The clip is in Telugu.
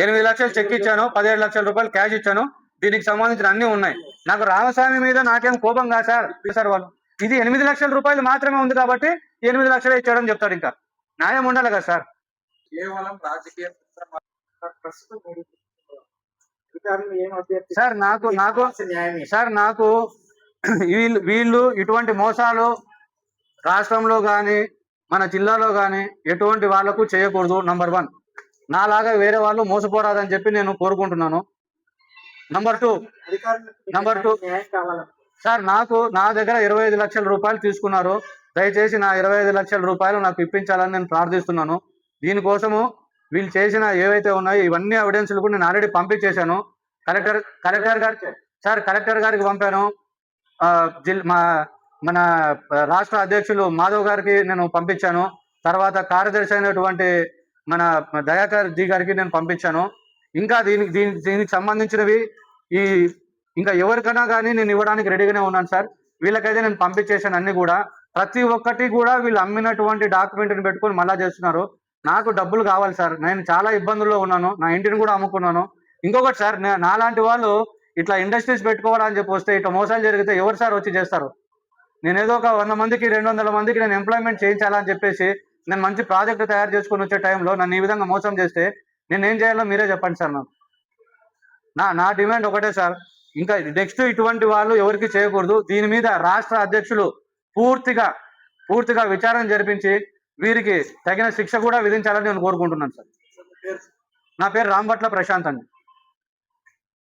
8 లక్షలు చెక్ ఇచ్చాను, 17 లక్షల రూపాయలు క్యాష్ ఇచ్చాను. దీనికి సంబంధించిన అన్ని ఉన్నాయి. నాకు రామస్వామి మీద నాకేం కోపం కాదు సార్ వాళ్ళు ఇది 8 లక్షల రూపాయలు మాత్రమే ఉంది కాబట్టి 8 లక్షలే ఇచ్చాడని చెప్తాడు. ఇంకా న్యాయం ఉండాలి కదా సార్. కేవలం రాజకీయ సార్ నాకు వీళ్ళు ఇటువంటి మోసాలు రాష్ట్రంలో కానీ మన జిల్లాలో కానీ ఎటువంటి వాళ్లకు చేయకూడదు. నంబర్ 1, నాలాగా వేరే వాళ్ళు మోసపోరాదని చెప్పి నేను కోరుకుంటున్నాను. నంబర్ 2 సార్ నా దగ్గర 25 లక్షల రూపాయలు తీసుకున్నారు. దయచేసి నా 25 లక్షల రూపాయలు నాకు ఇప్పించాలని నేను ప్రార్థిస్తున్నాను. దీనికోసము వీళ్ళు చేసిన ఏవైతే ఉన్నాయో ఇవన్నీ ఎవిడెన్స్లు కూడా నేను ఆల్రెడీ పంపించేశాను. కలెక్టర్ గారికి పంపాను. మన రాష్ట్ర అధ్యక్షులు మాధవ్ గారికి నేను పంపించాను. తర్వాత కార్యదర్శి అయినటువంటి మన దయాకర్ జీ గారికి నేను పంపించాను. ఇంకా దీనికి సంబంధించినవి ఇంకా ఎవరికైనా కానీ నేను ఇవ్వడానికి రెడీగానే ఉన్నాను సార్. వీళ్ళకైతే నేను పంపించేసాను అన్ని కూడా. ప్రతి ఒక్కటి కూడా వీళ్ళు అమ్మినటువంటి డాక్యుమెంట్ని పెట్టుకొని మళ్ళా చేస్తున్నారు. నాకు డబ్బులు కావాలి సార్. నేను చాలా ఇబ్బందుల్లో ఉన్నాను. నా ఇంటిని కూడా అమ్ముకున్నాను. ఇంకొకటి సార్, నాలాంటి వాళ్ళు ఇట్లా ఇండస్ట్రీస్ పెట్టుకోవాలని చెప్పి వస్తే ఇట్లా మోసాలు జరిగితే ఎవరు సార్ వచ్చి చేస్తారు? నేను ఏదో ఒక 100 మందికి 200 మందికి నేను ఎంప్లాయ్మెంట్ చేయించాలని చెప్పేసి నేను మంచి ప్రాజెక్ట్ తయారు చేసుకొని వచ్చే టైంలో నన్ను ఈ విధంగా మోసం చేస్తే నేను ఏం చేయాలో మీరే చెప్పండి సార్. నా డిమాండ్ ఒకటే సార్, ఇంకా నెక్స్ట్ ఇటువంటి వాళ్ళు ఎవరికి చేయకూడదు. దీని మీద రాష్ట్ర అధ్యక్షులు పూర్తిగా విచారణ జరిపించి వీరికి తగిన శిక్ష కూడా విధించాలని నేను కోరుకుంటున్నాను సార్. నా పేరు రాంభట్ల ప్రశాంత్ అండి.